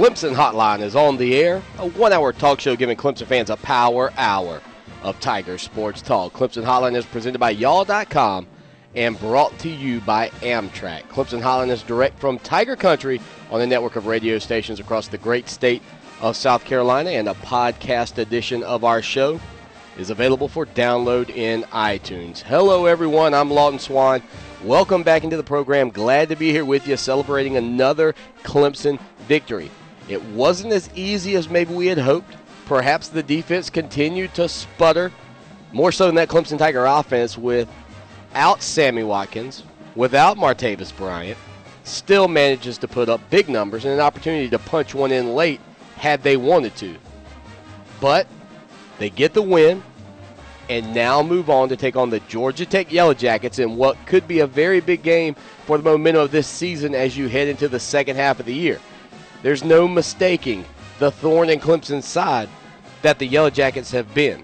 Clemson Hotline is on the air, a one-hour talk show giving Clemson fans a power hour of Tiger sports talk. Clemson Hotline is presented by y'all.com and brought to you by Amtrak. Clemson Hotline is direct from Tiger Country on a network of radio stations across the great state of South Carolina, and a podcast edition of our show is available for download in iTunes. Hello, everyone. I'm Lawton Swan. Welcome back into the program. Glad to be here with you, celebrating another Clemson victory. It wasn't as easy as maybe we had hoped. Perhaps the defense continued to sputter, more so than that Clemson Tiger offense, without Sammy Watkins, without Martavis Bryant, still manages to put up big numbers and an opportunity to punch one in late had they wanted to. But they get the win and now move on to take on the Georgia Tech Yellow Jackets in what could be a very big game for the momentum of this season as you head into the second half of the year. There's no mistaking the thorn in Clemson's side that the Yellow Jackets have been.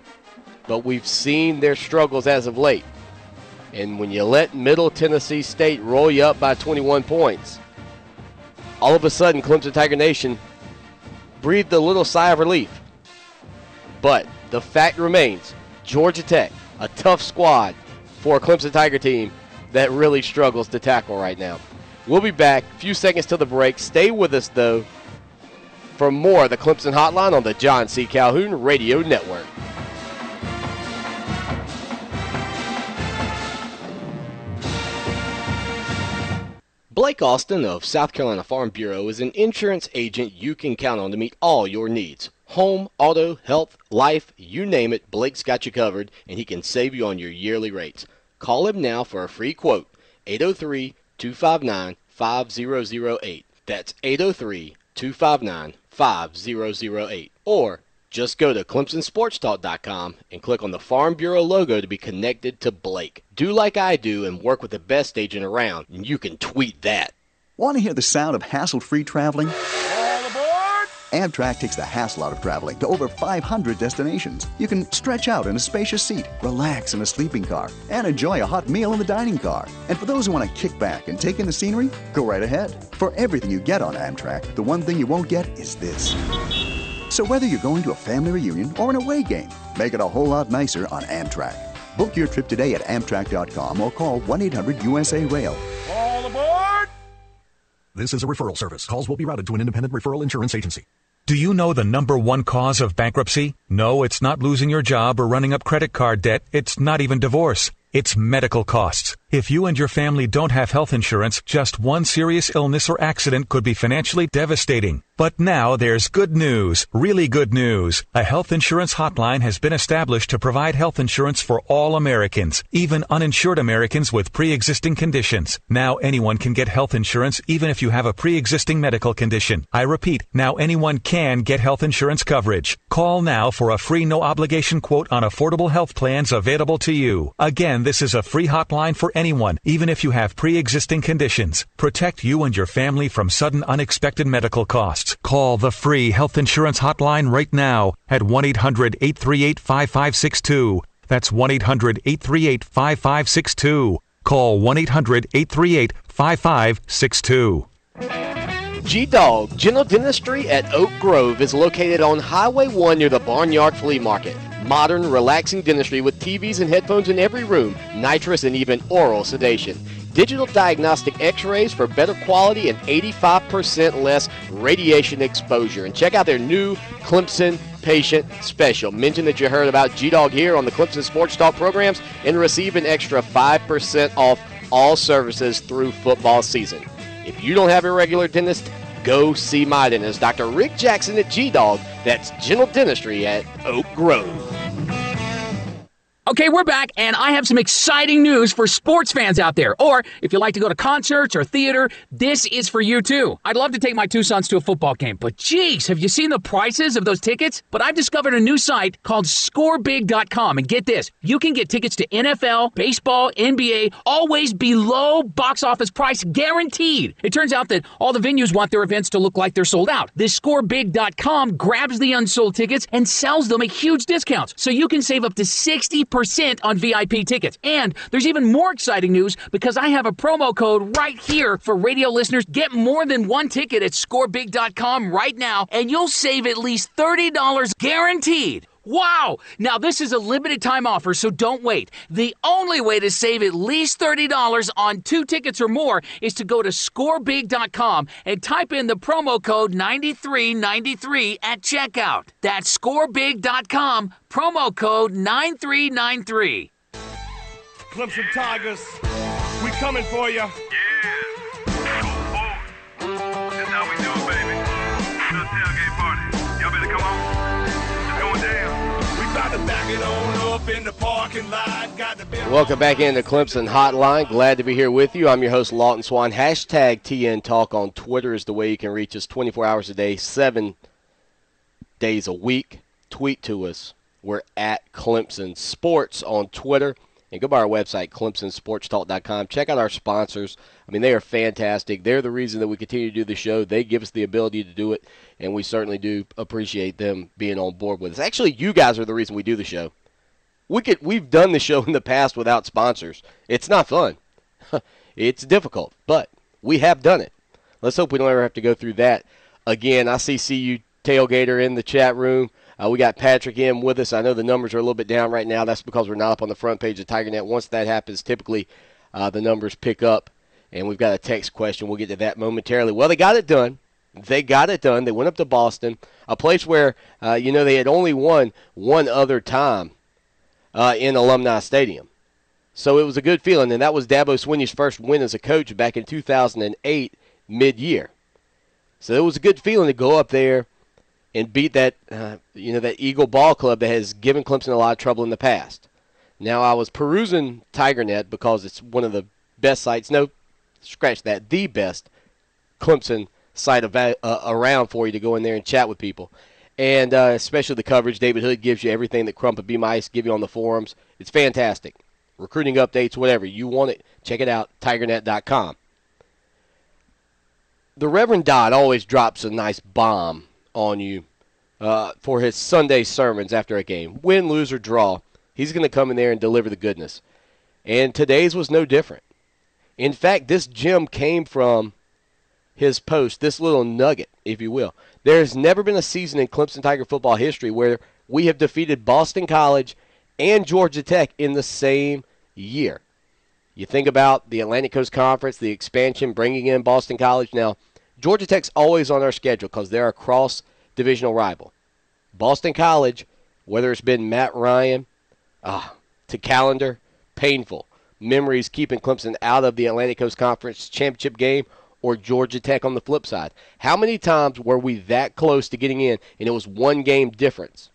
But we've seen their struggles as of late. And when you let Middle Tennessee State roll you up by 21 points, all of a sudden Clemson Tiger Nation breathed a little sigh of relief. But the fact remains, Georgia Tech, a tough squad for a Clemson Tiger team that really struggles to tackle right now. We'll be back. A few seconds till the break. Stay with us, though, for more of the Clemson Hotline on the John C. Calhoun Radio Network. Blake Austin of South Carolina Farm Bureau is an insurance agent you can count on to meet all your needs. Home, auto, health, life, you name it, Blake's got you covered, and he can save you on your yearly rates. Call him now for a free quote, 803-259-5008. That's 803-259-5008. Or just go to ClemsonSportsTalk.com and click on the Farm Bureau logo to be connected to Blake. Do like I do and work with the best agent around, and you can tweet that. Want to hear the sound of hassle-free traveling? All aboard! Amtrak takes the hassle out of traveling to over 500 destinations. You can stretch out in a spacious seat, relax in a sleeping car, and enjoy a hot meal in the dining car. And for those who want to kick back and take in the scenery, go right ahead. For everything you get on Amtrak, the one thing you won't get is this. So whether you're going to a family reunion or an away game, make it a whole lot nicer on Amtrak. Book your trip today at Amtrak.com or call 1-800-USA-RAIL. All aboard! This is a referral service. Calls will be routed to an independent referral insurance agency. Do you know the number one cause of bankruptcy? No, it's not losing your job or running up credit card debt. It's not even divorce. It's medical costs. If you and your family don't have health insurance, just one serious illness or accident could be financially devastating. But now there's good news, really good news. A health insurance hotline has been established to provide health insurance for all Americans, even uninsured Americans with pre-existing conditions. Now anyone can get health insurance even if you have a pre-existing medical condition. I repeat, now anyone can get health insurance coverage. Call now for a free no-obligation quote on affordable health plans available to you. Again, this is a free hotline for anyone, even if you have pre-existing conditions. Protect you and your family from sudden unexpected medical costs. Call the free health insurance hotline right now at 1-800-838-5562. That's 1-800-838-5562. Call 1-800-838-5562. G-Dog General Dentistry at Oak Grove is located on Highway 1 near the Barnyard Flea Market. Modern, relaxing dentistry with TVs and headphones in every room, nitrous and even oral sedation. Digital diagnostic x-rays for better quality and 85% less radiation exposure. And check out their new Clemson Patient Special. Mention that you heard about G-Dog here on the Clemson Sports Talk programs and receive an extra 5% off all services through football season. If you don't have a regular dentist, go see my dentist, Dr. Rick Jackson at G-Dog. That's General Dentistry at Oak Grove. Okay, we're back, and I have some exciting news for sports fans out there. Or if you like to go to concerts or theater, this is for you too. I'd love to take my two sons to a football game, but geez, have you seen the prices of those tickets? But I've discovered a new site called scorebig.com, and get this, you can get tickets to NFL, baseball, NBA, always below box office price guaranteed. It turns out that all the venues want their events to look like they're sold out. This scorebig.com grabs the unsold tickets and sells them at huge discounts, so you can save up to 60% 50% on VIP tickets. And there's even more exciting news because I have a promo code right here for radio listeners. Get more than one ticket at scorebig.com right now, and you'll save at least $30 guaranteed. Wow! Now, this is a limited time offer, so don't wait. The only way to save at least $30 on 2 tickets or more is to go to scorebig.com and type in the promo code 9393 at checkout. That's scorebig.com, promo code 9393. Clemson Tigers, we coming for you. Yeah. Go forward. That's how we do it, baby. It's a tailgate party. Y'all better come on. It's going down. About to back it on up in the parking lot. Got the Welcome back into Clemson Hotline. Glad to be here with you. I'm your host, Lawton Swan. Hashtag TN Talk on Twitter is the way you can reach us 24 hours a day, 7 days a week. Tweet to us. We're at Clemson Sports on Twitter. And go by our website, clemsonsportstalk.com. Check out our sponsors. I mean, they are fantastic. They're the reason that we continue to do the show. They give us the ability to do it, and we certainly do appreciate them being on board with us. Actually, you guys are the reason we do the show. We've done the show in the past without sponsors. It's not fun. It's difficult, but we have done it. Let's hope we don't ever have to go through that again. I see CU Tailgater in the chat room. We got Patrick in with us. I know the numbers are a little bit down right now. That's because we're not up on the front page of TigerNet. Once that happens, typically the numbers pick up, and we've got a text question. We'll get to that momentarily. Well, they got it done. They got it done. They went up to Boston, a place where, they had only won one other time in Alumni Stadium. So it was a good feeling, and that was Dabo Swinney's first win as a coach back in 2008 mid-year. So it was a good feeling to go up there and beat that, that Eagle Ball Club that has given Clemson a lot of trouble in the past. Now, I was perusing TigerNet because it's one of the best sites. No, scratch that. The best Clemson site around for you to go in there and chat with people. And especially the coverage. David Hood gives you everything that Crump and B. Mice give you on the forums. It's fantastic. Recruiting updates, whatever. You want it, check it out, tigernet.com. The Reverend Dodd always drops a nice bomb on you for his Sunday sermons after a game. Win, lose, or draw, he's going to come in there and deliver the goodness. And today's was no different. In fact, this gem came from his post, this little nugget, if you will. There's never been a season in Clemson Tiger football history where we have defeated Boston College and Georgia Tech in the same year. You think about the Atlantic Coast Conference, the expansion, bringing in Boston College. Now, Georgia Tech's always on our schedule because they're a cross-divisional rival. Boston College, whether it's been Matt Ryan to Calendar, painful. Memories keeping Clemson out of the Atlantic Coast Conference championship game, or Georgia Tech on the flip side. How many times were we that close to getting in, and it was one game difference?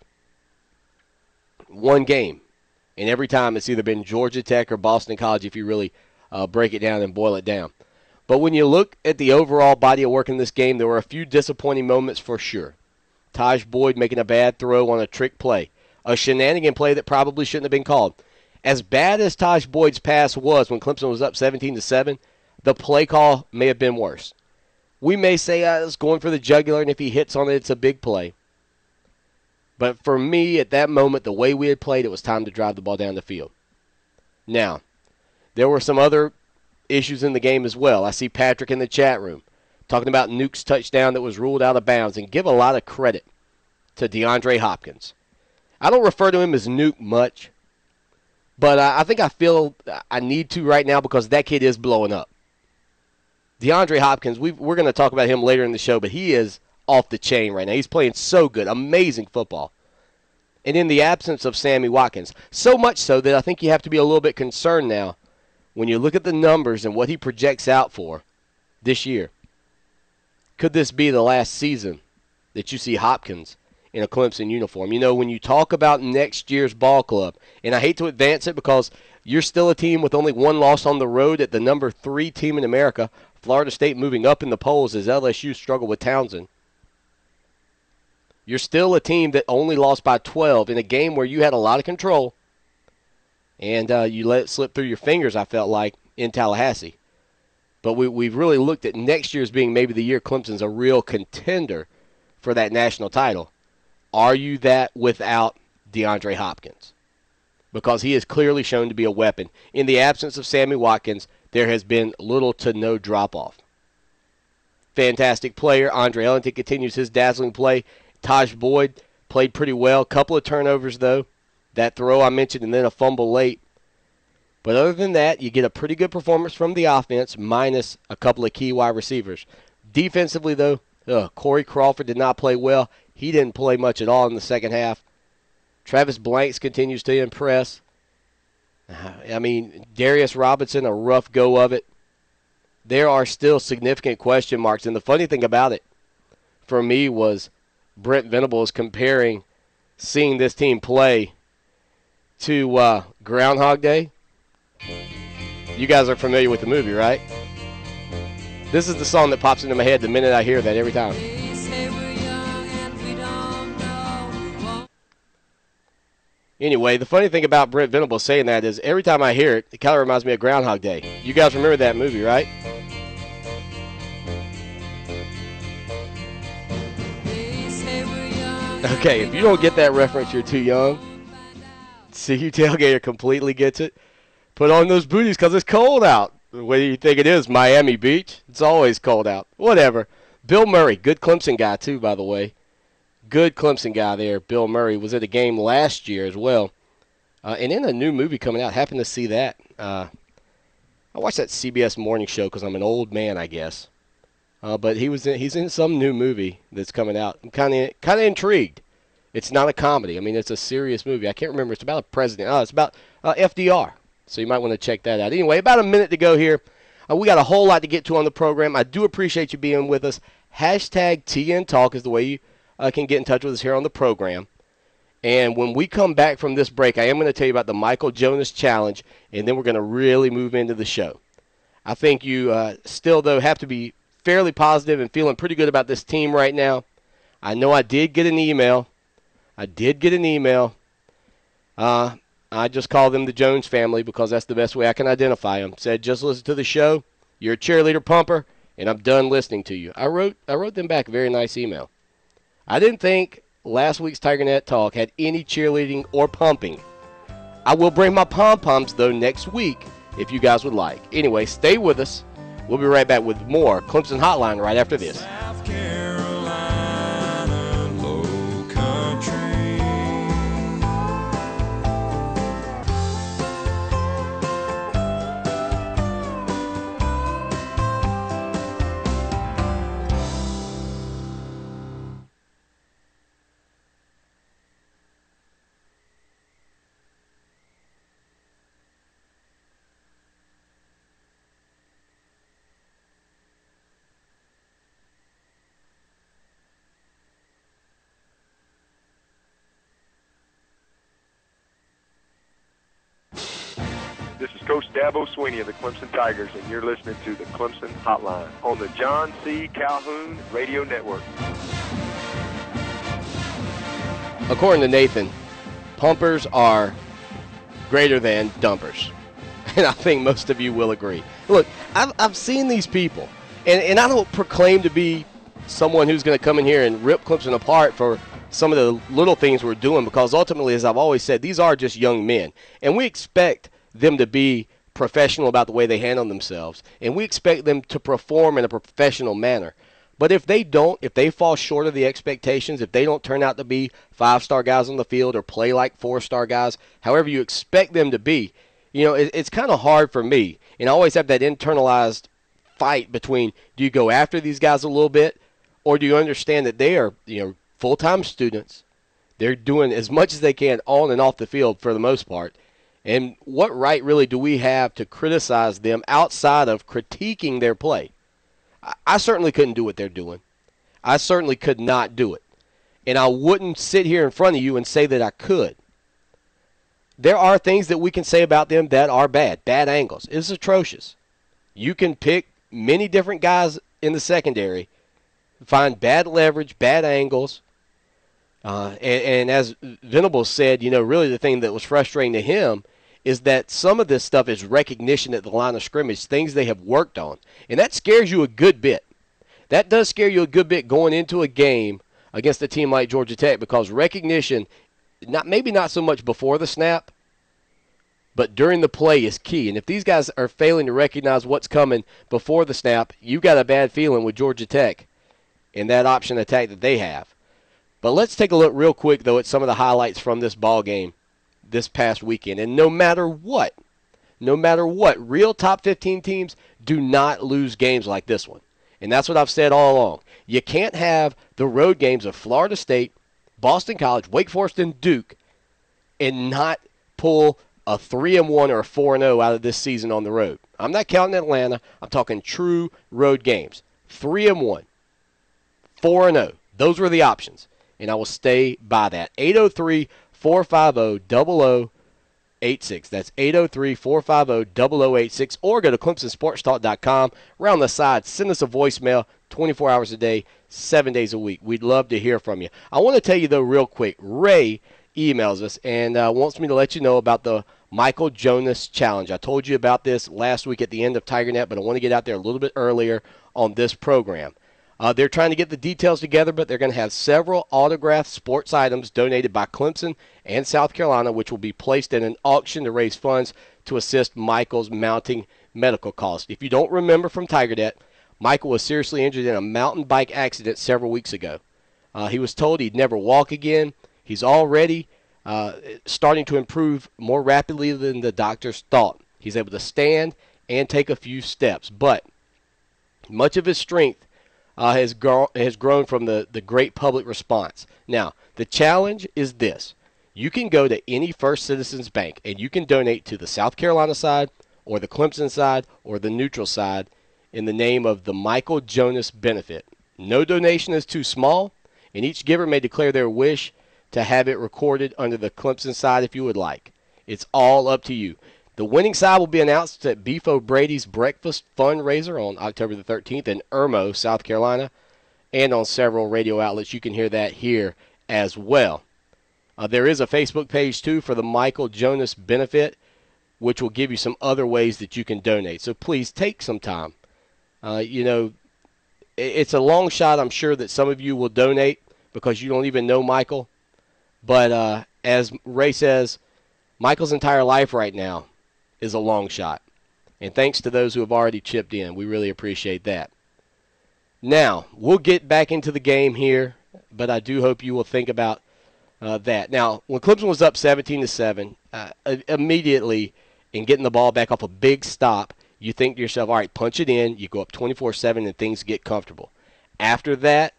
One game. And every time it's either been Georgia Tech or Boston College if you really break it down and boil it down. But when you look at the overall body of work in this game, there were a few disappointing moments for sure. Taj Boyd making a bad throw on a trick play. A shenanigan play that probably shouldn't have been called. As bad as Taj Boyd's pass was when Clemson was up 17-7, the play call may have been worse. We may say it's going for the jugular, and if he hits on it, it's a big play. But for me, at that moment, the way we had played, it was time to drive the ball down the field. Now, there were some other issues in the game as well. I see Patrick in the chat room talking about Nuke's touchdown that was ruled out of bounds, and give a lot of credit to DeAndre Hopkins. I don't refer to him as Nuke much, but I think I feel I need to right now because that kid is blowing up. DeAndre Hopkins, we're going to talk about him later in the show, but he is off the chain right now. He's playing so good, amazing football. And in the absence of Sammy Watkins, so much so that I think you have to be a little bit concerned now when you look at the numbers and what he projects out for this year. Could this be the last season that you see Hopkins in a Clemson uniform? You know, when you talk about next year's ball club, and I hate to advance it because you're still a team with only one loss on the road at the number 3 team in America, Florida State moving up in the polls as LSU struggle with Townsend. You're still a team that only lost by 12 in a game where you had a lot of control, and you let it slip through your fingers, I felt like, in Tallahassee. But we've really looked at next year as being maybe the year Clemson's a real contender for that national title. Are you that without DeAndre Hopkins? because he is clearly shown to be a weapon. In the absence of Sammy Watkins, there has been little to no drop-off. Fantastic player. Andre Ellington continues his dazzling play. Taj Boyd played pretty well. Couple of turnovers, though. That throw I mentioned, and then a fumble late. But other than that, you get a pretty good performance from the offense, minus a couple of key wide receivers. Defensively, though, Corey Crawford did not play well. He didn't play much at all in the second half. Travis Blanks continues to impress. I mean, Darius Robinson, a rough go of it. There are still significant question marks. And the funny thing about it, for me, was Brent Venables comparing seeing this team play to Groundhog Day. You guys are familiar with the movie, right? This is the song that pops into my head the minute I hear that every time. Anyway, the funny thing about Brent Venables saying that is every time I hear it, it kind of reminds me of Groundhog Day. You guys remember that movie, right? Okay, if you don't get that reference, you're too young. See, you tailgater completely gets it. Put on those booties because it's cold out. What do you think it is, Miami Beach? It's always cold out. Whatever. Bill Murray, good Clemson guy too, by the way. Good Clemson guy there. Bill Murray was at a game last year as well. And in a new movie coming out, happened to see that. I watched that CBS morning show because I'm an old man, I guess. But he's in some new movie that's coming out. I'm kind of intrigued. It's not a comedy. I mean, it's a serious movie. I can't remember. It's about a president. It's about FDR. So you might want to check that out. Anyway, about a minute to go here. We got a whole lot to get to on the program. I do appreciate you being with us. Hashtag TN Talk is the way you can get in touch with us here on the program. And when we come back from this break, I am going to tell you about the Michael Jonas Challenge, and then we're going to really move into the show. I think you still, though, have to be fairly positive and feeling pretty good about this team right now. I know I did get an email. I just call them the Jones family because that's the best way I can identify them. Said, just listen to the show. You're a cheerleader pumper, and I'm done listening to you. I wrote them back a very nice email. I didn't think last week's TigerNet Talk had any cheerleading or pumping. I will bring my pom-poms, though, next week if you guys would like. Anyway, stay with us. We'll be right back with more Clemson Hotline right after this. South Carolina Low Country. This is Coach Dabo Sweeney of the Clemson Tigers, and you're listening to the Clemson Hotline on the John C. Calhoun Radio Network. According to Nathan, pumpers are greater than dumpers. And I think most of you will agree. Look, I've seen these people, and I don't proclaim to be someone who's going to come in here and rip Clemson apart for some of the little things we're doing, because ultimately, as I've always said, these are just young men. And we expect them to be professional about the way they handle themselves, and we expect them to perform in a professional manner. But if they don't, if they fall short of the expectations, if they don't turn out to be 5-star guys on the field or play like 4-star guys, however you expect them to be, it's kind of hard for me. And I always have that internalized fight between, do you go after these guys a little bit, or do you understand that they are, full-time students? They're doing as much as they can on and off the field for the most part. And what right really do we have to criticize them outside of critiquing their play? I certainly couldn't do what they're doing. I certainly could not do it. And I wouldn't sit here in front of you and say that I could. There are things that we can say about them that are bad angles. It's atrocious. You can pick many different guys in the secondary, find bad leverage, bad angles. And as Venables said, really the thing that was frustrating to him is that some of this stuff is recognition at the line of scrimmage, things they have worked on. And that scares you a good bit. That does scare you a good bit going into a game against a team like Georgia Tech, because recognition, maybe not so much before the snap, but during the play is key. And if these guys are failing to recognize what's coming before the snap, you got a bad feeling with Georgia Tech and that option attack that they have. But let's take a look real quick, though, at some of the highlights from this ball game this past weekend. And no matter what, real top 15 teams do not lose games like this one. And that's what I've said all along. You can't have the road games of Florida State, Boston College, Wake Forest, and Duke and not pull a 3-1 or a 4-0 out of this season on the road. I'm not counting Atlanta. I'm talking true road games. 3-1, 4-0. Those were the options, and I will stay by that. 803-450-0086. That's 803-450-0086, or go to ClemsonSportsTalk.com. Around the side, send us a voicemail 24 hours a day, 7 days a week. We'd love to hear from you. I want to tell you, though, real quick, Ray emails us and wants me to let you know about the Michael Jonas Challenge. I told you about this last week at the end of TigerNet, but I want to get out there a little bit earlier on this program. They're trying to get the details together, but they're going to have several autographed sports items donated by Clemson and South Carolina, which will be placed in an auction to raise funds to assist Michael's mounting medical costs. If you don't remember from TigerNet, Michael was seriously injured in a mountain bike accident several weeks ago. He was told he'd never walk again. He's already starting to improve more rapidly than the doctors thought. He's able to stand and take a few steps, but much of his strength has grown from the great public response. Now, the challenge is this. You can go to any First Citizens Bank, and you can donate to the South Carolina side or the Clemson side or the neutral side in the name of the Michael Jonas benefit. No donation is too small, and each giver may declare their wish to have it recorded under the Clemson side if you would like. It's all up to you. The winning side will be announced at Beef O'Brady's Breakfast Fundraiser on October the 13th in Irmo, South Carolina, and on several radio outlets. You can hear that here as well. There is a Facebook page, too, for the Michael Jonas benefit, which will give you some other ways that you can donate. So please take some time. It's a long shot. I'm sure that some of you will donate because you don't even know Michael. But as Ray says, Michael's entire life right now is a long shot. And thanks to those who have already chipped in. We really appreciate that. Now, we'll get back into the game here, but I do hope you will think about that. Now, when Clemson was up 17-7, immediately in getting the ball back off a big stop, you think to yourself, all right, punch it in. You go up 24-7 and things get comfortable. After that,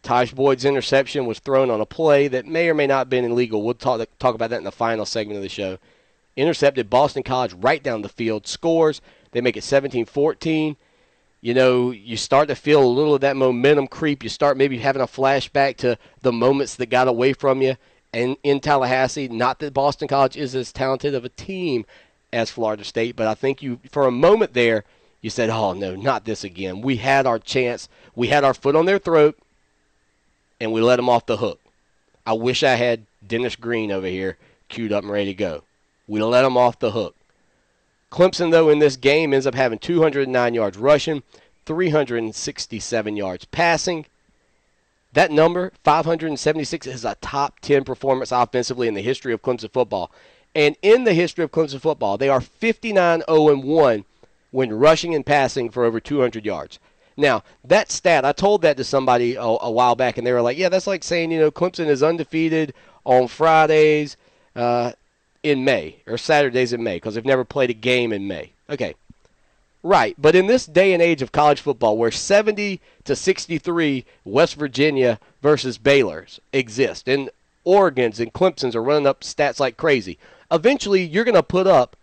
Taj Boyd's interception was thrown on a play that may or may not have been illegal. We'll talk about that in the final segment of the show. Intercepted Boston College right down the field. Scores. They make it 17-14. You start to feel a little of that momentum creep. You start maybe having a flashback to the moments that got away from you in Tallahassee. Not that Boston College is as talented of a team as Florida State, but I think for a moment there, you said, oh, no, not this again. We had our chance. We had our foot on their throat, and we let them off the hook. I wish I had Dennis Green over here queued up and ready to go. We let them off the hook. Clemson, though, in this game ends up having 209 yards rushing, 367 yards passing. That number, 576, is a top 10 performance offensively in the history of Clemson football. And in the history of Clemson football, they are 59-0-1 when rushing and passing for over 200 yards. Now, that stat, I told that to somebody a while back, and they were like, yeah, that's like saying, Clemson is undefeated on Fridays in May, or Saturdays in May, because they've never played a game in May. Okay, right. But in this day and age of college football, where 70-63 West Virginia versus Baylor's exist, and Oregon's and Clemson's are running up stats like crazy, eventually you're going to put up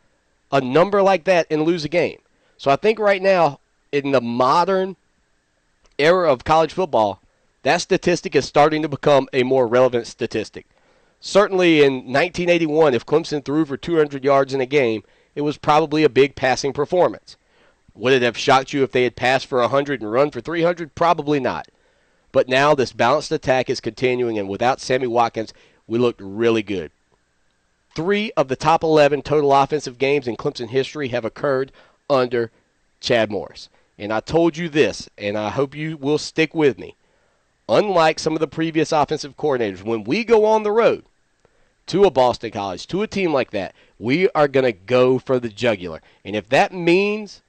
a number like that and lose a game. So I think right now, in the modern era of college football, that statistic is starting to become a more relevant statistic. Certainly in 1981, if Clemson threw for 200 yards in a game, it was probably a big passing performance. Would it have shocked you if they had passed for 100 and run for 300? Probably not. But now this balanced attack is continuing, and without Sammy Watkins, we looked really good. 3 of the top 11 total offensive games in Clemson history have occurred under Chad Morris. And I told you this, and I hope you will stick with me. Unlike some of the previous offensive coordinators, when we go on the road to a Boston College, to a team like that, we are going to go for the jugular. And if that means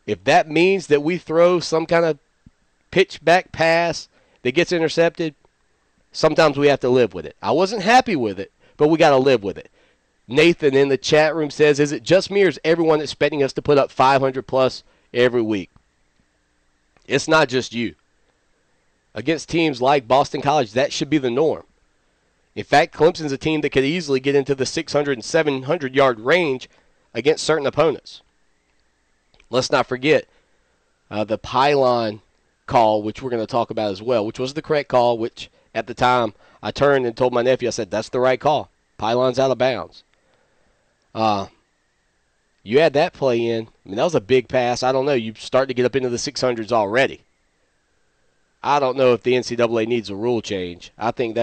that we throw some kind of pitch back pass that gets intercepted, sometimes we have to live with it. I wasn't happy with it, but we got to live with it. Nathan in the chat room says, is it just me or is everyone expecting us to put up 500 plus every week? It's not just you. Against teams like Boston College, that should be the norm. In fact, Clemson's a team that could easily get into the 600 and 700-yard range against certain opponents. Let's not forget the pylon call, which we're going to talk about as well, which was the correct call, which at the time I turned and told my nephew, I said, that's the right call. Pylon's out of bounds. You add that play in. I mean, that was a big pass. I don't know. You start to get up into the 600s already. I don't know if the NCAA needs a rule change. I think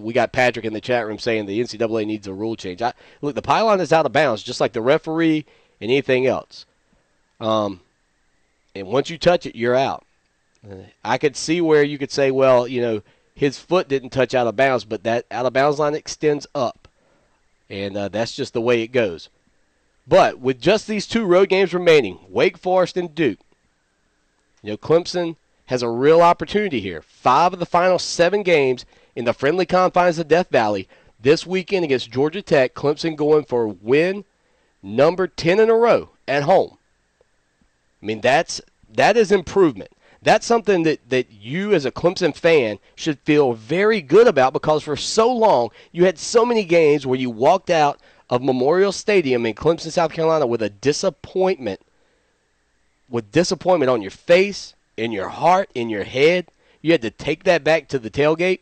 we got Patrick in the chat room saying the NCAA needs a rule change. Look, the pylon is out of bounds, just like the referee and anything else. And once you touch it, you're out. I could see where you could say, well, his foot didn't touch out of bounds, but that out of bounds line extends up. And that's just the way it goes. But with just these 2 road games remaining, Wake Forest and Duke, Clemson has a real opportunity here. 5 of the final 7 games in the friendly confines of Death Valley. This weekend against Georgia Tech, Clemson going for win number 10 in a row at home. I mean, that is improvement. That's something that you as a Clemson fan should feel very good about, because for so long you had so many games where you walked out of Memorial Stadium in Clemson, South Carolina with disappointment on your face, in your heart, in your head. You had to take that back to the tailgate.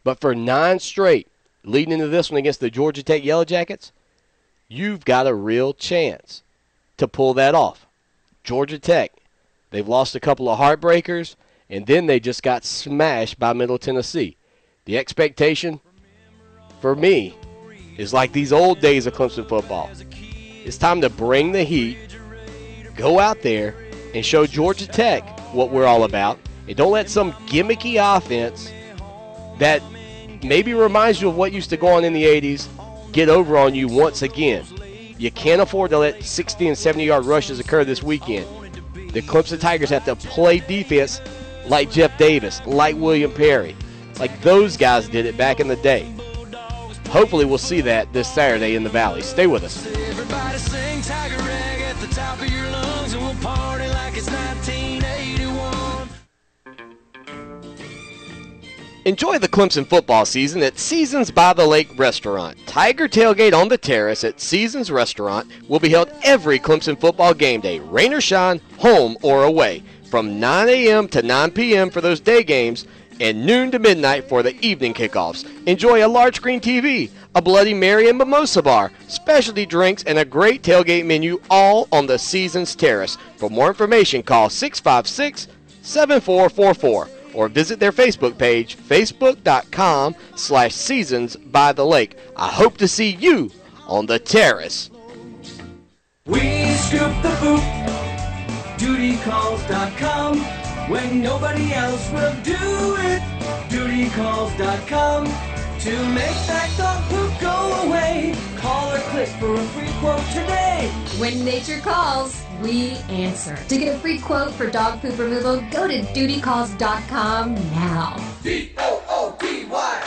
But for 9 straight, leading into this one against the Georgia Tech Yellow Jackets, you've got a real chance to pull that off. Georgia Tech, they've lost a couple of heartbreakers, and then they just got smashed by Middle Tennessee. The expectation for me is like these old days of Clemson football. It's time to bring the heat, go out there, and show Georgia Tech what we're all about. And don't let some gimmicky offense that maybe reminds you of what used to go on in the 80s get over on you once again. You can't afford to let 60 and 70-yard rushes occur this weekend. The Clemson Tigers have to play defense like Jeff Davis, like William Perry, like those guys did it back in the day. Hopefully we'll see that this Saturday in the Valley. Stay with us. Everybody sing Tiger Rag at the top of your lungs, and we'll party like it's 1981. Enjoy the Clemson football season at Seasons by the Lake Restaurant. Tiger Tailgate on the Terrace at Seasons Restaurant will be held every Clemson football game day, rain or shine, home or away, from 9 a.m. to 9 p.m. for those day games and noon to midnight for the evening kickoffs. Enjoy a large screen TV, a Bloody Mary and mimosa bar, specialty drinks, and a great tailgate menu, all on the Seasons Terrace. For more information, call 656-7444 or visit their Facebook page, facebook.com/Seasons by the Lake. I hope to see you on the terrace. We scoop the boot, dutycalls.com. When nobody else will do it, dutycalls.com. To make that dog poop go away, call or click for a free quote today. When nature calls, we answer. To get a free quote for dog poop removal, go to dutycalls.com now. DOODYCALLS.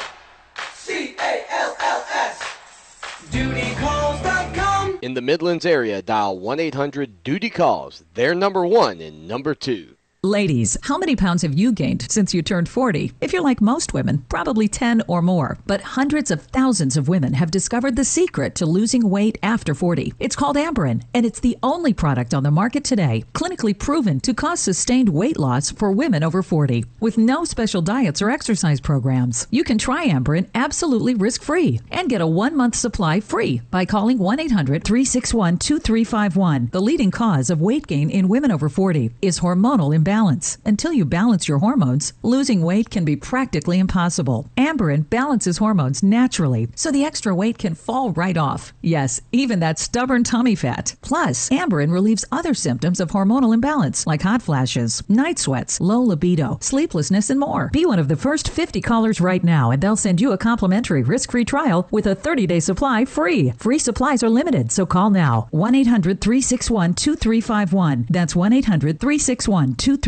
Dutycalls.com. In the Midlands area, dial 1-800-DUTY-CALLS. They're number 1 and number 2. Ladies, how many pounds have you gained since you turned 40? If you're like most women, probably 10 or more. But hundreds of thousands of women have discovered the secret to losing weight after 40. It's called Amberen, and it's the only product on the market today clinically proven to cause sustained weight loss for women over 40. With no special diets or exercise programs, you can try Amberen absolutely risk-free and get a 1-month supply free by calling 1-800-361-2351. The leading cause of weight gain in women over 40 is hormonal imbalance. balance. Until you balance your hormones, losing weight can be practically impossible. Amberin balances hormones naturally, so the extra weight can fall right off. Yes, even that stubborn tummy fat. Plus, Amberin relieves other symptoms of hormonal imbalance, like hot flashes, night sweats, low libido, sleeplessness, and more. Be one of the first 50 callers right now, and they'll send you a complimentary risk-free trial with a 30-day supply free. Free supplies are limited, so call now. 1-800-361-2351. That's 1-800-361-2351.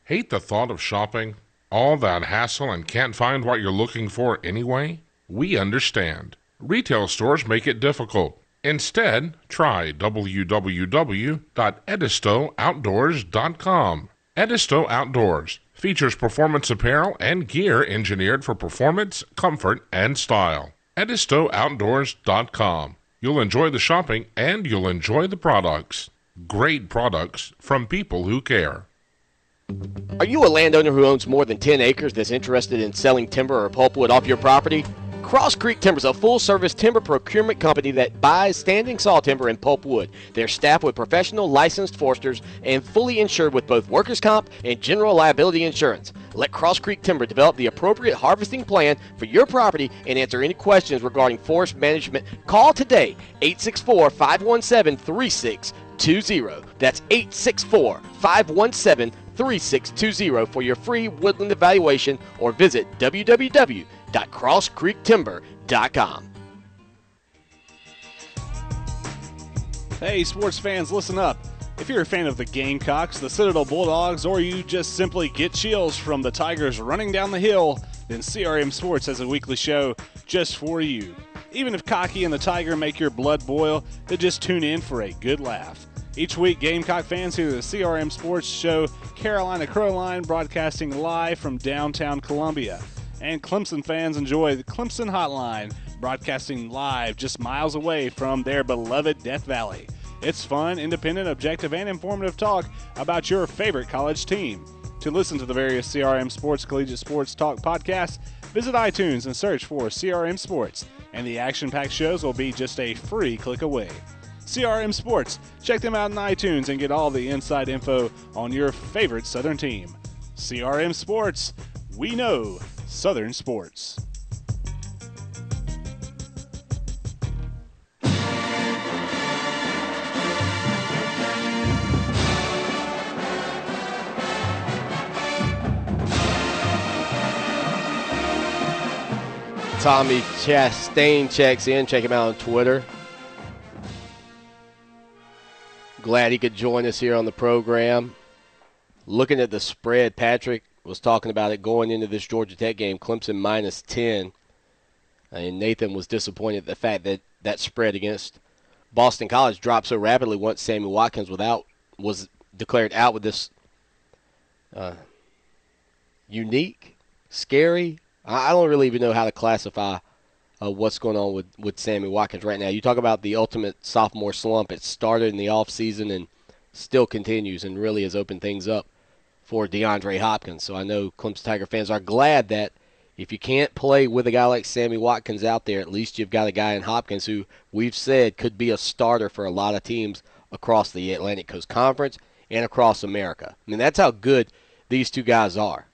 Hate the thought of shopping? All that hassle and can't find what you're looking for anyway? We understand. Retail stores make it difficult. Instead, try www.edistooutdoors.com. Edisto Outdoors features performance apparel and gear engineered for performance, comfort, and style. EdistoOutdoors.com. You'll enjoy the shopping and you'll enjoy the products. Great products from people who care. Are you a landowner who owns more than 10 acres that's interested in selling timber or pulpwood off your property? Cross Creek Timber is a full-service timber procurement company that buys standing saw timber and pulpwood. They're staffed with professional licensed foresters and fully insured with both workers' comp and general liability insurance. Let Cross Creek Timber develop the appropriate harvesting plan for your property and answer any questions regarding forest management. Call today, 864-517-3620. That's 864-517-3620 for your free woodland evaluation, or visit www.crosscreektimber.com. Hey, sports fans, listen up. If you're a fan of the Gamecocks, the Citadel Bulldogs, or you just simply get chills from the Tigers running down the hill, then CRM Sports has a weekly show just for you. Even if Cocky and the Tiger make your blood boil, then just tune in for a good laugh. Each week, Gamecock fans hear the CRM Sports show Carolina Crowline broadcasting live from downtown Columbia. And Clemson fans enjoy the Clemson Hotline broadcasting live just miles away from their beloved Death Valley. It's fun, independent, objective, and informative talk about your favorite college team. To listen to the various CRM Sports Collegiate Sports Talk podcasts, visit iTunes and search for CRM Sports, and the action-packed shows will be just a free click away. CRM Sports. Check them out in iTunes and get all the inside info on your favorite Southern team. CRM Sports. We know Southern sports. Tommy Chastain checks in. Check him out on Twitter. Glad he could join us here on the program. Looking at the spread, Patrick was talking about it going into this Georgia Tech game, Clemson minus 10. And Nathan was disappointed at the fact that that spread against Boston College dropped so rapidly once Sammy Watkins was declared out with this unique, scary. I don't really even know how to classify what's going on with Sammy Watkins right now. You talk about the ultimate sophomore slump. It started in the offseason and still continues and really has opened things up for DeAndre Hopkins. So I know Clemson Tiger fans are glad that if you can't play with a guy like Sammy Watkins out there, at least you've got a guy in Hopkins who we've said could be a starter for a lot of teams across the Atlantic Coast Conference and across America. I mean, that's how good these two guys are.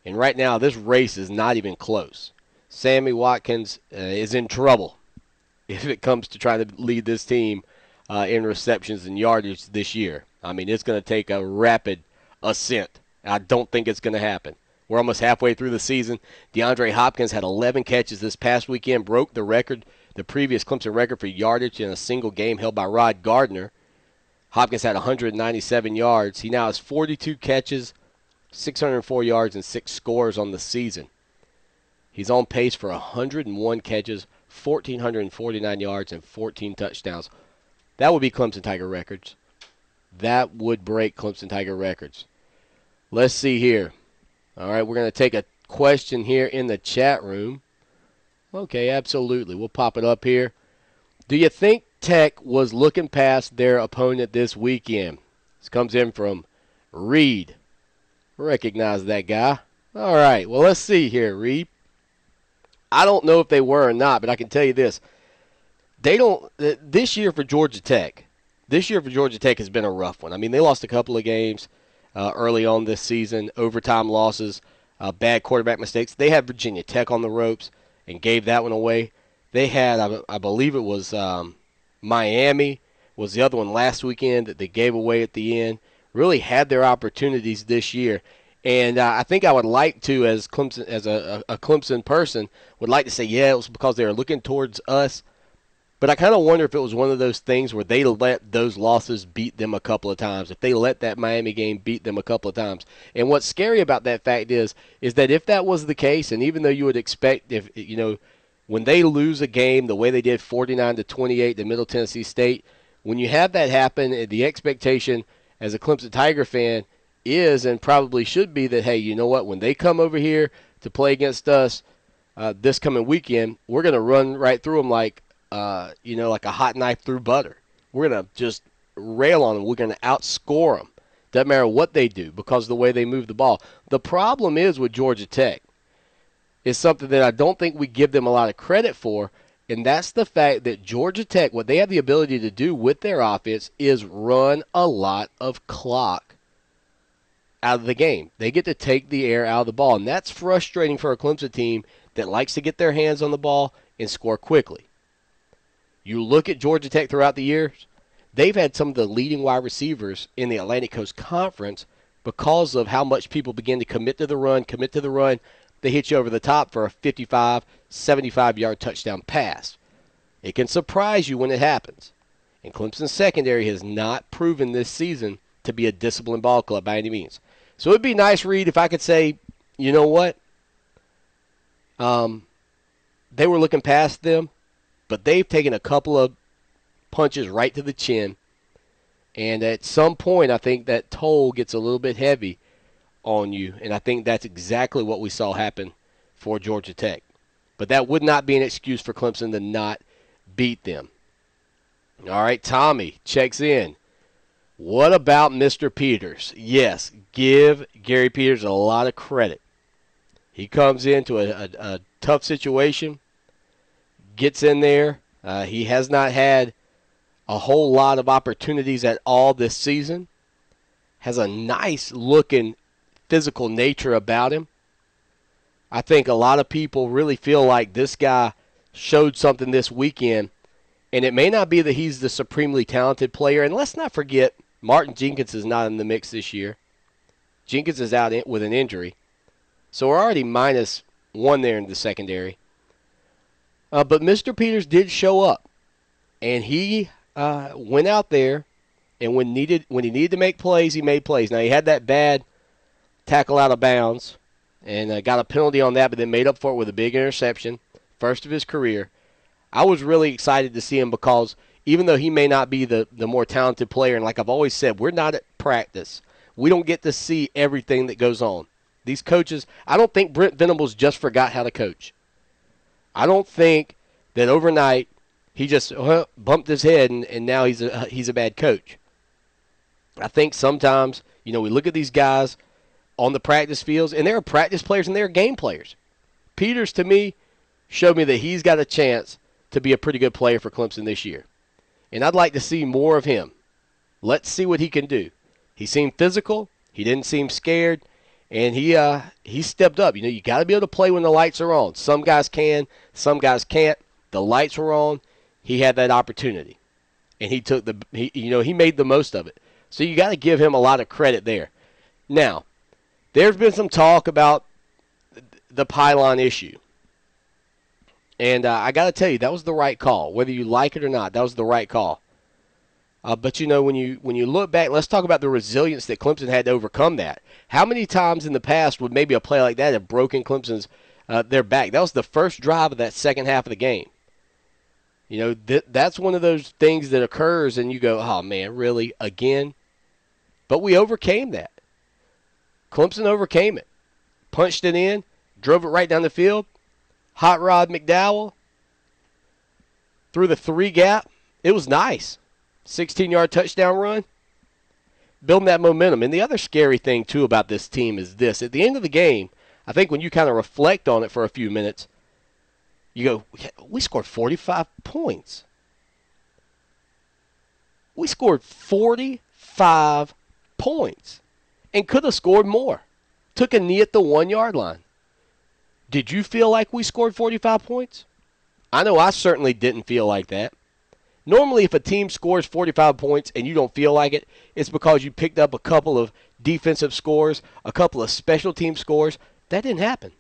And right now, this race is not even close. Sammy Watkins is in trouble if it comes to trying to lead this team in receptions and yardage this year. I mean, it's going to take a rapid ascent. I don't think it's going to happen. We're almost halfway through the season. DeAndre Hopkins had 11 catches this past weekend, broke the record, the previous Clemson record for yardage in a single game held by Rod Gardner. Hopkins had 197 yards. He now has 42 catches, 604 yards, and 6 scores on the season. He's on pace for 101 catches, 1,449 yards, and 14 touchdowns. That would be Clemson Tiger records. That would break Clemson Tiger records. Let's see here. All right, we're going to take a question here in the chat room. Okay, absolutely. We'll pop it up here. Do you think Tech was looking past their opponent this weekend? This comes in from Reed. Recognize that guy. All right, well, let's see here, Reed. I don't know if they were or not, but I can tell you this. This year for Georgia Tech has been a rough one. I mean, they lost a couple of games. early on this season, overtime losses, bad quarterback mistakes. They had Virginia Tech on the ropes and gave that one away. They had, I believe it was Miami was the other one last weekend that they gave away at the end. Really had their opportunities this year. And I think I would like to, as Clemson, as a Clemson person, would like to say, yeah, it was because they were looking towards us. But I kind of wonder if it was one of those things where they let those losses beat them a couple of times, if they let that Miami game beat them a couple of times. And what's scary about that fact is that if that was the case, and even though you would expect, if when they lose a game the way they did 49-28 to Middle Tennessee State, when you have that happen, the expectation as a Clemson Tiger fan is and probably should be that, hey, you know what, when they come over here to play against us this coming weekend, we're going to run right through them like a hot knife through butter. We're going to just rail on them. We're going to outscore them. Doesn't matter what they do because of the way they move the ball. The problem is with Georgia Tech is something that I don't think we give them a lot of credit for, and that's the fact that Georgia Tech, what they have the ability to do with their offense is run a lot of clock out of the game. They get to take the air out of the ball, and that's frustrating for a Clemson team that likes to get their hands on the ball and score quickly. You look at Georgia Tech throughout the years, they've had some of the leading wide receivers in the Atlantic Coast Conference because of how much people begin to commit to the run. They hit you over the top for a 55, 75-yard touchdown pass. It can surprise you when it happens. And Clemson's secondary has not proven this season to be a disciplined ball club by any means. So it would be nice, Reed, if I could say, you know what? They were looking past them, but they've taken a couple of punches right to the chin. And at some point, I think that toll gets a little bit heavy on you, and I think that's exactly what we saw happen for Georgia Tech. But that would not be an excuse for Clemson to not beat them. All right, Tommy checks in. What about Mr. Peters? Yes, give Gary Peters a lot of credit. He comes into a tough situation, gets in there. He has not had a whole lot of opportunities at all this season. Has a nice-looking physical nature about him. I think a lot of people really feel like this guy showed something this weekend, and it may not be that he's the supremely talented player. And let's not forget, Martin Jenkins is not in the mix this year. Jenkins is out with an injury. So we're already -1 there in the secondary. But Mr. Peters did show up, and he went out there, and when he needed to make plays, he made plays. Now, he had that bad tackle out of bounds and got a penalty on that, but then made up for it with a big interception, first of his career. I was really excited to see him because even though he may not be the more talented player, and like I've always said, we're not at practice. We don't get to see everything that goes on. These coaches, I don't think Brent Venables just forgot how to coach. I don't think that overnight he just bumped his head and now he's a bad coach. I think sometimes, we look at these guys on the practice fields, and there are practice players and there are game players. Peters, to me, showed me that he's got a chance to be a pretty good player for Clemson this year. And I'd like to see more of him. Let's see what he can do. He seemed physical. He didn't seem scared. And he stepped up. You got to be able to play when the lights are on. Some guys can, some guys can't. The lights were on. He had that opportunity. And he made the most of it. So you got to give him a lot of credit there. Now, there's been some talk about the pylon issue. And I got to tell you, that was the right call. Whether you like it or not, that was the right call. But, when you look back, let's talk about the resilience that Clemson had to overcome that. How many times in the past would maybe a play like that have broken Clemson's their back? That was the first drive of that second half of the game. That's one of those things that occurs, and you go, oh, man, really, again? But we overcame that. Clemson overcame it. Punched it in, drove it right down the field. Hot Rod McDowell through the 3 gap. It was nice. 16-yard touchdown run. Building that momentum. And the other scary thing, too, about this team is this. At the end of the game, I think when you kind of reflect on it for a few minutes, you go, we scored 45 points. We scored 45 points. and could have scored more. Took a knee at the 1-yard line. Did you feel like we scored 45 points? I know I certainly didn't feel like that. Normally, if a team scores 45 points and you don't feel like it, it's because you picked up a couple of defensive scores, a couple of special team scores. That didn't happen.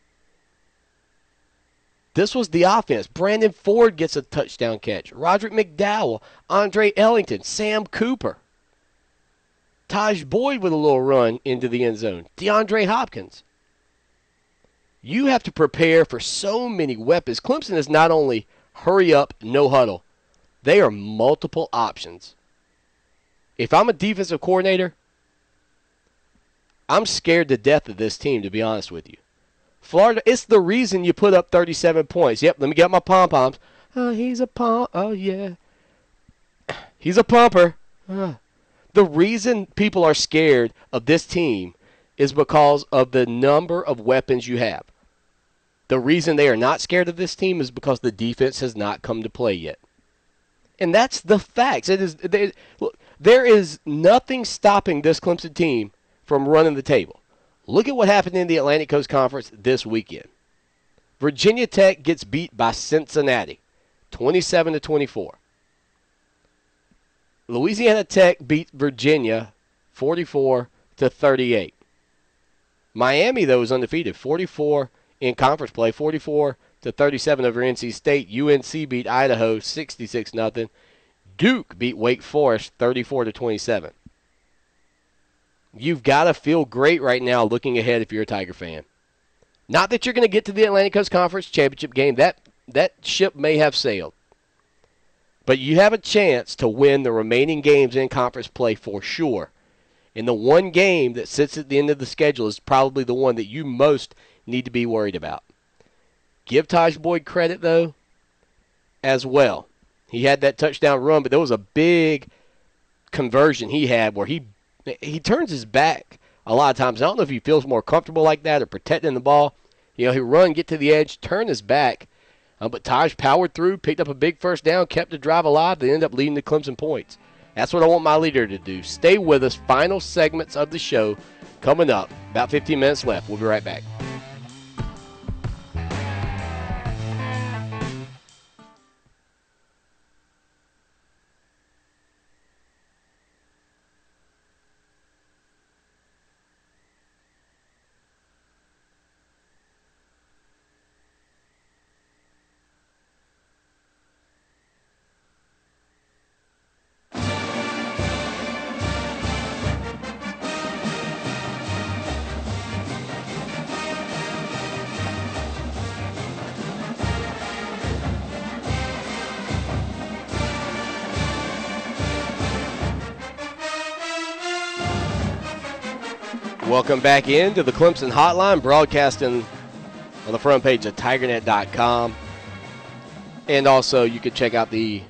This was the offense. Brandon Ford gets a touchdown catch. Roderick McDowell, Andre Ellington, Sam Cooper. Taj Boyd with a little run into the end zone. DeAndre Hopkins. You have to prepare for so many weapons. Clemson is not only hurry up, no huddle. They are multiple options. If I'm a defensive coordinator, I'm scared to death of this team, to be honest with you. Florida, it's the reason you put up 37 points. Yep, let me get my pom-poms. Oh, he's a pom. Oh, yeah. He's a pumper. The reason people are scared of this team is because of the number of weapons you have. The reason they are not scared of this team is because the defense has not come to play yet. And that's the facts. There is nothing stopping this Clemson team from running the table. Look at what happened in the Atlantic Coast Conference this weekend. Virginia Tech gets beat by Cincinnati, 27-24. Louisiana Tech beat Virginia, 44-38. Miami, though, is undefeated, 44 in conference play, 44-37 over NC State. UNC beat Idaho, 66-0. Duke beat Wake Forest, 34-27. You've got to feel great right now looking ahead if you're a Tiger fan. Not that you're going to get to the Atlantic Coast Conference Championship game. That ship may have sailed. But you have a chance to win the remaining games in conference play for sure. And the one game that sits at the end of the schedule is probably the one that you most need to be worried about. Give Taj Boyd credit, though, as well. He had that touchdown run, but there was a big conversion he had where he turns his back a lot of times. I don't know if he feels more comfortable like that or protecting the ball. He'll run, get to the edge, turn his back. But Taj powered through, picked up a big first down, kept the drive alive. They ended up leading to Clemson points. That's what I want my leader to do. Stay with us. Final segments of the show coming up. About 15 minutes left. We'll be right back. Welcome back into the Clemson Hotline, broadcasting on the front page of TigerNet.com. And also, you can check out the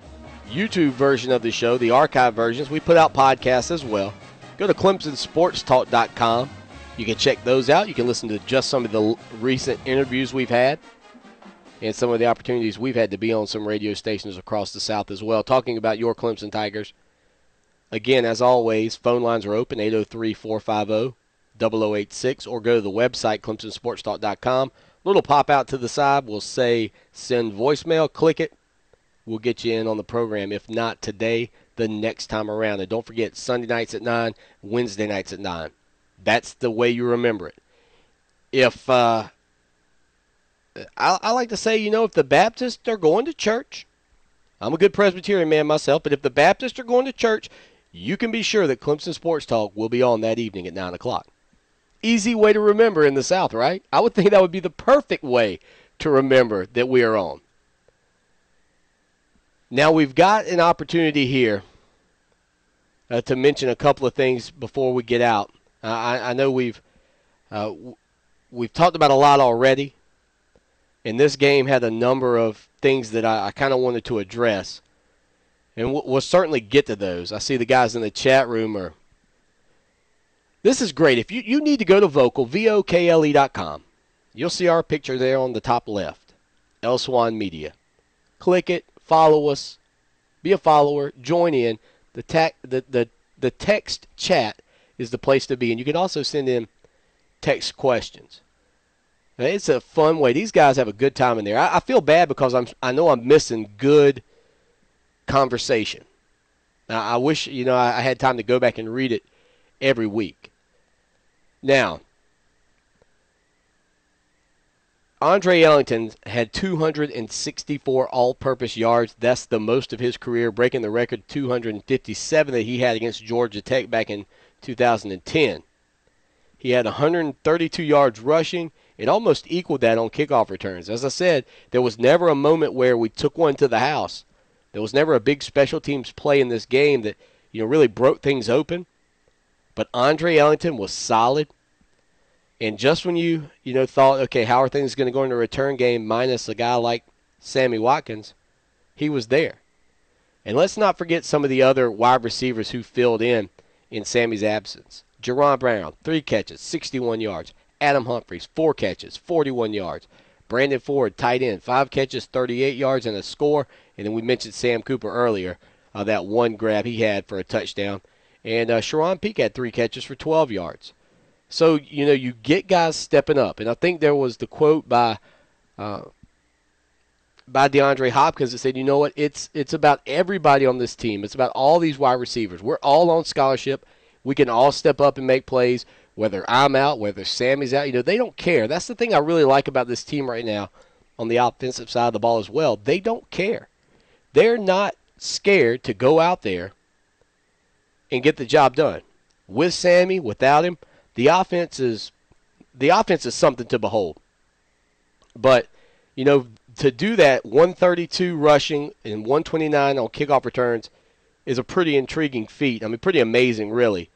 YouTube version of the show, the archive versions. We put out podcasts as well. Go to ClemsonSportsTalk.com. You can check those out. You can listen to just some of the recent interviews we've had and some of the opportunities we've had to be on some radio stations across the South as well, talking about your Clemson Tigers. Again, as always, phone lines are open, 803-450-0086, or go to the website, ClemsonSportsTalk.com. Little pop out to the side will say send voicemail. Click it. We'll get you in on the program. If not today, the next time around. And don't forget, Sunday nights at 9, Wednesday nights at 9. That's the way you remember it. If I like to say, if the Baptists are going to church, I'm a good Presbyterian man myself, but if the Baptists are going to church, you can be sure that Clemson Sports Talk will be on that evening at 9 o'clock. Easy way to remember in the South, right? I would think that would be the perfect way to remember that we are on. Now, we've got an opportunity here to mention a couple of things before we get out. I know we've talked about a lot already, and this game had a number of things that I kind of wanted to address, and we'll certainly get to those. I see the guys in the chat room are. This is great. If you need to go to VOKLE.com, you'll see our picture there on the top left, El Swan Media. Click it, follow us, be a follower, join in. The text chat is the place to be. And you can also send in text questions. Now, it's a fun way. These guys have a good time in there. I feel bad because I know I'm missing good conversation. Now, I wish, I had time to go back and read it every week. Now, Andre Ellington had 264 all-purpose yards. That's the most of his career, breaking the record 257 that he had against Georgia Tech back in 2010. He had 132 yards rushing. It almost equaled that on kickoff returns. As I said, there was never a moment where we took one to the house. There was never a big special teams play in this game that really broke things open. But Andre Ellington was solid. And just when you thought, okay, how are things going to go in the return game minus a guy like Sammy Watkins, he was there. And let's not forget some of the other wide receivers who filled in Sammy's absence. Jerron Brown, 3 catches, 61 yards. Adam Humphries, 4 catches, 41 yards. Brandon Ford, tight end, 5 catches, 38 yards, and a score. And then we mentioned Sam Cooper earlier, that one grab he had for a touchdown. And Sharon Peake had 3 catches for 12 yards. So, you get guys stepping up. And I think there was the quote by DeAndre Hopkins that said, you know what, it's about everybody on this team. It's about all these wide receivers. We're all on scholarship. We can all step up and make plays, whether I'm out, whether Sammy's out. They don't care. That's the thing I really like about this team right now on the offensive side of the ball as well. They don't care. They're not scared to go out there and get the job done. With Sammy, without him, the offense is something to behold. But, to do that, 132 rushing and 129 on kickoff returns is a pretty intriguing feat. Pretty amazing, really.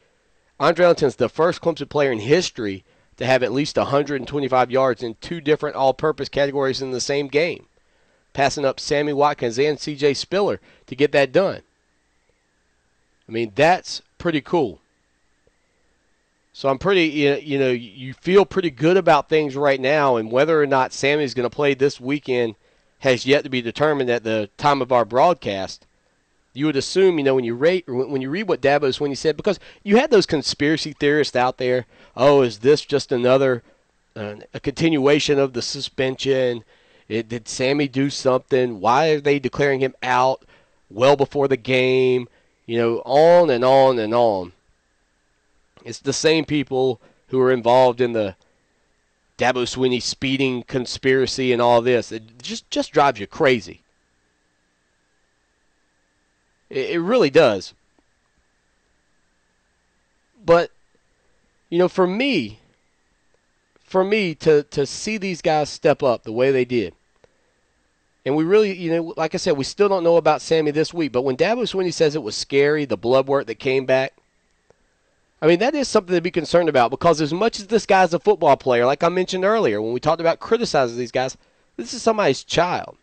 Andre Ellington's the first Clemson player in history to have at least 125 yards in 2 different all-purpose categories in the same game, passing up Sammy Watkins and C.J. Spiller to get that done. That's pretty cool. So I'm pretty, you feel pretty good about things right now, and whether or not Sammy's going to play this weekend has yet to be determined at the time of our broadcast. You would assume, when you read what Dabo Swinney said, because you had those conspiracy theorists out there, is this just another a continuation of the suspension? Did Sammy do something? Why are they declaring him out well before the game? On and on and on. It's the same people who are involved in the Dabo Swinney speeding conspiracy and all this. It just drives you crazy. It really does. But, for me to see these guys step up the way they did, and we really, like I said, we still don't know about Sammy this week, but when Dabo Swinney says it was scary, the blood work that came back, that is something to be concerned about, because as much as this guy's a football player, like I mentioned earlier when we talked about criticizing these guys, this is somebody's child.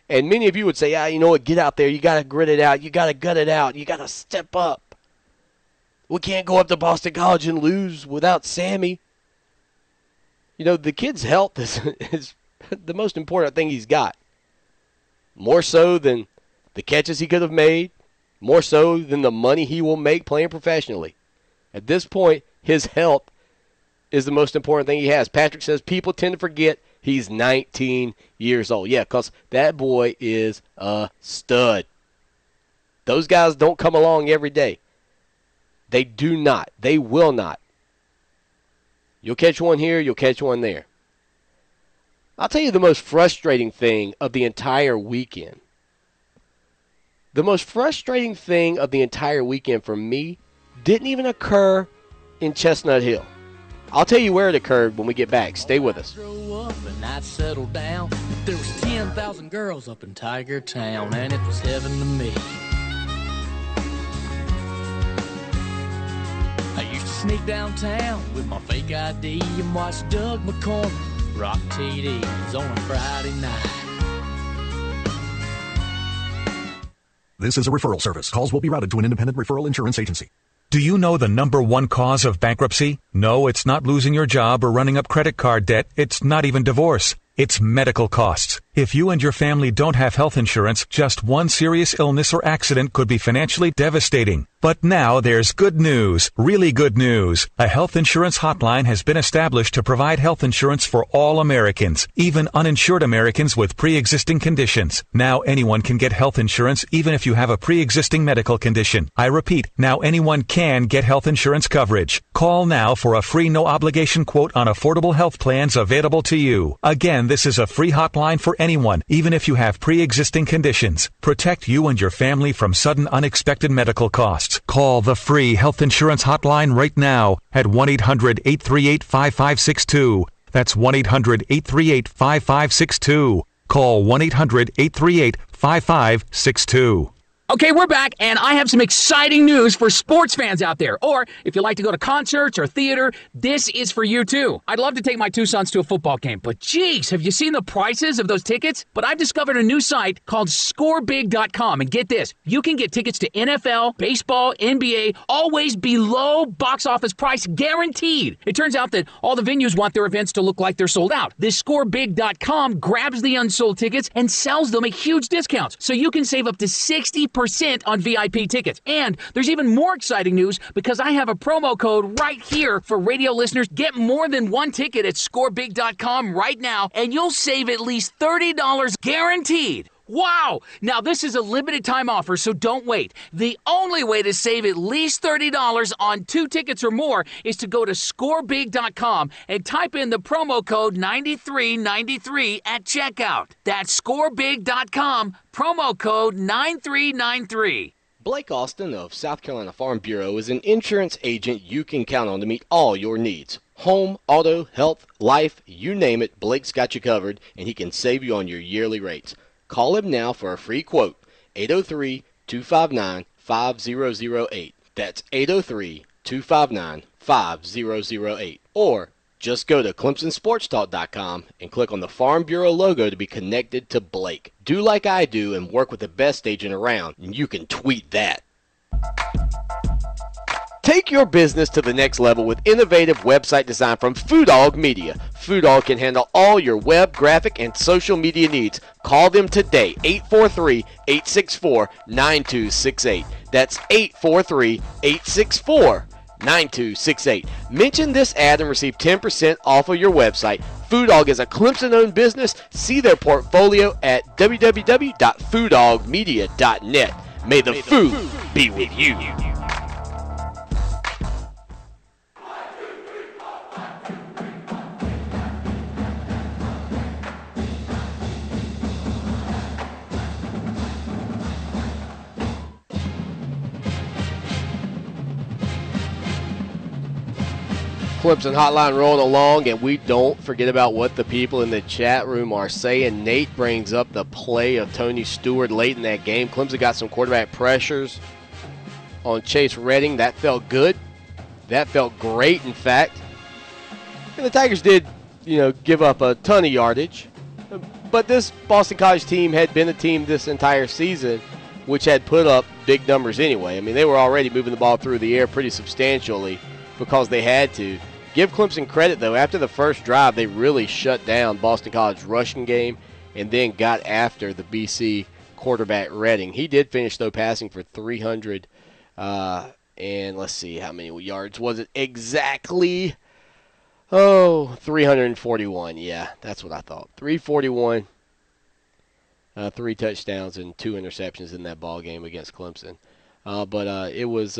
And many of you would say, you know what, get out there. You got to grit it out. You got to gut it out. You got to step up. We can't go up to Boston College and lose without Sammy. The kid's health is the most important thing he's got. More so than the catches he could have made. More so than the money he will make playing professionally. At this point, his health is the most important thing he has. Patrick says people tend to forget he's 19 years old. Yeah, because that boy is a stud. Those guys don't come along every day. They do not. They will not. You'll catch one here, you'll catch one there. I'll tell you the most frustrating thing of the entire weekend. The most frustrating thing of the entire weekend for me didn't even occur in Chestnut Hill. I'll tell you where it occurred when we get back. Stay with us. And I settled down. There was 10,000 girls up in Tiger Town, and it was heaven to me. I used to sneak downtown with my fake ID and watch Doug McCormick rock TDs on a Friday night. This is a referral service. Calls will be routed to an independent referral insurance agency. Do you know the number one cause of bankruptcy? No, it's not losing your job or running up credit card debt. It's not even divorce. It's medical costs. If you and your family don't have health insurance, just one serious illness or accident could be financially devastating. But now there's good news, really good news. A health insurance hotline has been established to provide health insurance for all Americans, even uninsured Americans with pre-existing conditions. Now anyone can get health insurance even if you have a pre-existing medical condition. I repeat, now anyone can get health insurance coverage. Call now for a free no-obligation quote on affordable health plans available to you. Again, this is a free hotline for anyone, even if you have pre-existing conditions. Protect you and your family from sudden unexpected medical costs. Call the free health insurance hotline right now at 1-800-838-5562. That's 1-800-838-5562. Call 1-800-838-5562. Okay, we're back, and I have some exciting news for sports fans out there. Or if you like to go to concerts or theater, this is for you too. I'd love to take my two sons to a football game, but geez, have you seen the prices of those tickets? But I've discovered a new site called scorebig.com, and get this, you can get tickets to NFL, baseball, NBA, always below box office price guaranteed. It turns out that all the venues want their events to look like they're sold out. This scorebig.com grabs the unsold tickets and sells them at huge discounts, so you can save up to 60% on VIP tickets. And there's even more exciting news because I have a promo code right here for radio listeners. Get more than one ticket at scorebig.com right now, and you'll save at least $30 guaranteed. Wow! Now, this is a limited time offer, so don't wait. The only way to save at least $30 on 2 tickets or more is to go to scorebig.com and type in the promo code 9393 at checkout. That's scorebig.com, promo code 9393. Blake Austin of South Carolina Farm Bureau is an insurance agent you can count on to meet all your needs. Home, auto, health, life, you name it, Blake's got you covered, and he can save you on your yearly rates. Call him now for a free quote, 803-259-5008. That's 803-259-5008. Or just go to ClemsonSportsTalk.com and click on the Farm Bureau logo to be connected to Blake. Do like I do and work with the best agent around, and you can tweet that. Take your business to the next level with innovative website design from Foodog Media. Foodog can handle all your web, graphic, and social media needs. Call them today, 843-864-9268. That's 843-864-9268. Mention this ad and receive 10% off of your website. Foodog is a Clemson-owned business. See their portfolio at www.foodogmedia.net. May the food be with you. Clemson Hotline rolling along, and we don't forget about what the people in the chat room are saying. Nate brings up the play of Tony Stewart late in that game. Clemson got some quarterback pressures on Chase Redding. That felt good. That felt great, in fact. And the Tigers did, give up a ton of yardage. But this Boston College team had been a team this entire season which had put up big numbers anyway. I mean, they were already moving the ball through the air pretty substantially because they had to. Give Clemson credit, though. After the first drive, they really shut down Boston College rushing game and then got after the BC quarterback Redding. He did finish, though, passing for 300. And let's see, how many yards was it exactly? 341. Yeah, that's what I thought. 341, 3 touchdowns and 2 interceptions in that ball game against Clemson. But it was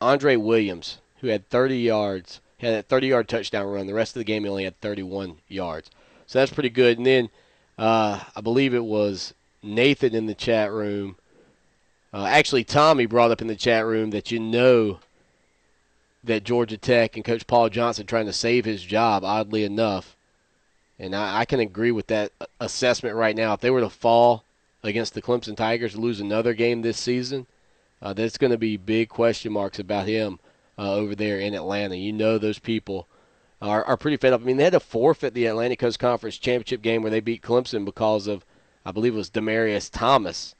Andre Williams who had 30 yards, had a 30-yard touchdown run. The rest of the game he only had 31 yards. So that's pretty good. And then I believe it was Nathan in the chat room. Actually, Tommy brought up in the chat room that that Georgia Tech and Coach Paul Johnson trying to save his job, oddly enough. And I can agree with that assessment right now. If they were to fall against the Clemson Tigers, lose another game this season, there's going to be big question marks about him over there in Atlanta. Those people are pretty fed up. I mean, they had to forfeit the Atlantic Coast Conference Championship game where they beat Clemson because of, I believe it was Demarius Thomas,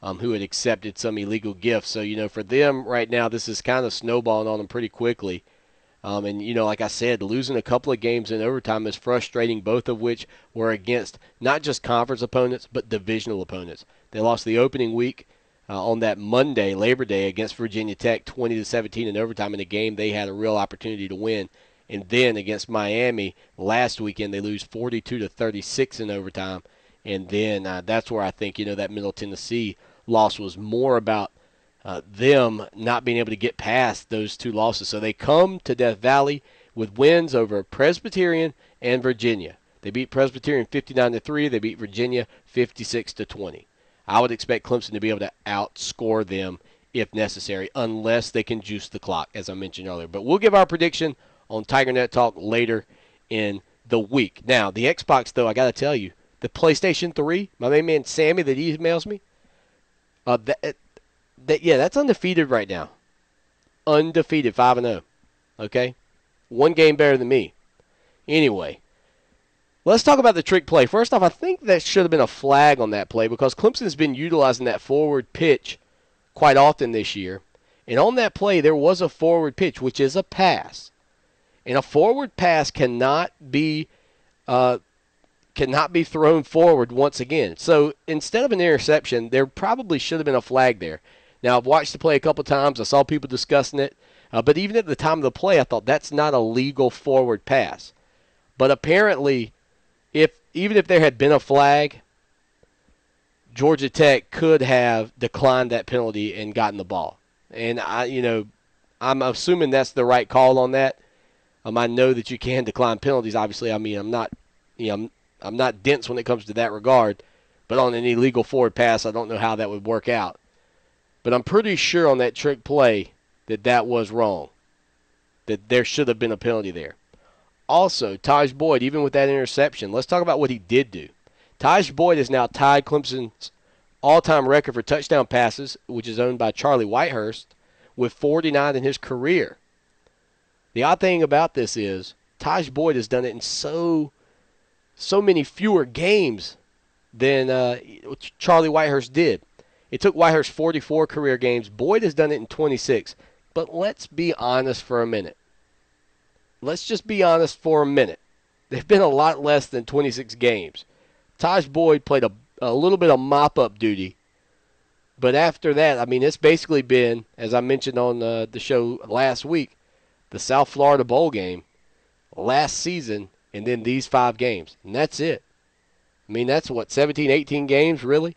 who had accepted some illegal gifts. So, for them right now, this is kind of snowballing on them pretty quickly. And, like I said, losing a couple of games in overtime is frustrating, both of which were against not just conference opponents, but divisional opponents. They lost the opening week on that Monday, Labor Day, against Virginia Tech, 20-17 in overtime in a game they had a real opportunity to win. And then against Miami last weekend, they lose 42-36 in overtime. And then that's where I think, that Middle Tennessee loss was more about them not being able to get past those two losses. So they come to Death Valley with wins over Presbyterian and Virginia. They beat Presbyterian 59-3. They beat Virginia 56-20. I would expect Clemson to be able to outscore them if necessary, unless they can juice the clock, as I mentioned earlier. But we'll give our prediction on TigerNet Talk later in the week. Now, the Xbox, though, I got to tell you, the PlayStation 3, my main man Sammy that emails me, that's undefeated right now. Undefeated, 5-0. Okay? One game better than me. Anyway, let's talk about the trick play. First off, I think that should have been a flag on that play because Clemson's been utilizing that forward pitch quite often this year. And on that play, there was a forward pitch, which is a pass. And a forward pass cannot be thrown forward once again. So instead of an interception, there probably should have been a flag there. Now, I've watched the play a couple times. I saw people discussing it. But even at the time of the play, I thought that's not a legal forward pass. But apparently, even if there had been a flag, Georgia Tech could have declined that penalty and gotten the ball. And I'm assuming that's the right call on that. I know that you can decline penalties. Obviously, I'm not dense when it comes to that regard. But on an illegal forward pass, I don't know how that would work out. But I'm pretty sure on that trick play that was wrong, that there should have been a penalty there. Also, Taj Boyd, even with that interception, let's talk about what he did do. Taj Boyd has now tied Clemson's all-time record for touchdown passes, which is owned by Charlie Whitehurst, with 49 in his career. The odd thing about this is Taj Boyd has done it in so many fewer games than Charlie Whitehurst did. It took Whitehurst 44 career games. Boyd has done it in 26. But let's be honest for a minute. Let's just be honest for a minute. They've been a lot less than 26 games. Taj Boyd played a little bit of mop-up duty. But after that, it's basically been, as I mentioned on the show last week, the South Florida Bowl game last season and then these 5 games. And that's it. That's 17, 18 games, really?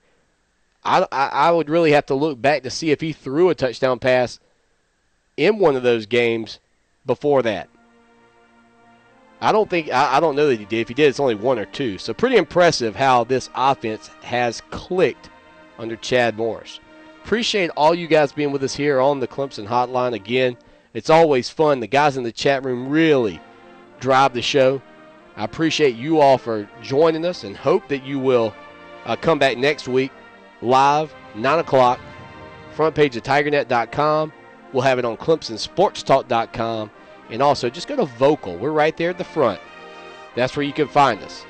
I would really have to look back to see if he threw a touchdown pass in one of those games before that. I don't know that he did. If he did, it's only 1 or 2. So pretty impressive how this offense has clicked under Chad Morris. Appreciate all you guys being with us here on the Clemson Hotline. Again, it's always fun. The guys in the chat room really drive the show. I appreciate you all for joining us and hope that you will come back next week live, 9 o'clock, front page of TigerNet.com. We'll have it on ClemsonSportsTalk.com. And also, just go to Vocal. We're right there at the front. That's where you can find us.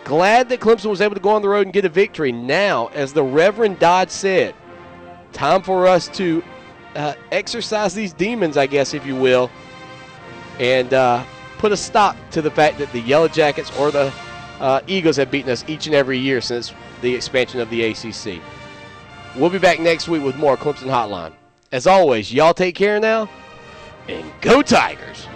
Glad that Clemson was able to go on the road and get a victory. Now, as the Reverend Dodd said, time for us to exercise these demons, I guess, if you will, and put a stop to the fact that the Yellow Jackets or the Eagles have beaten us each and every year since the expansion of the ACC. We'll be back next week with more Clemson Hotline. As always, y'all take care now, and go Tigers!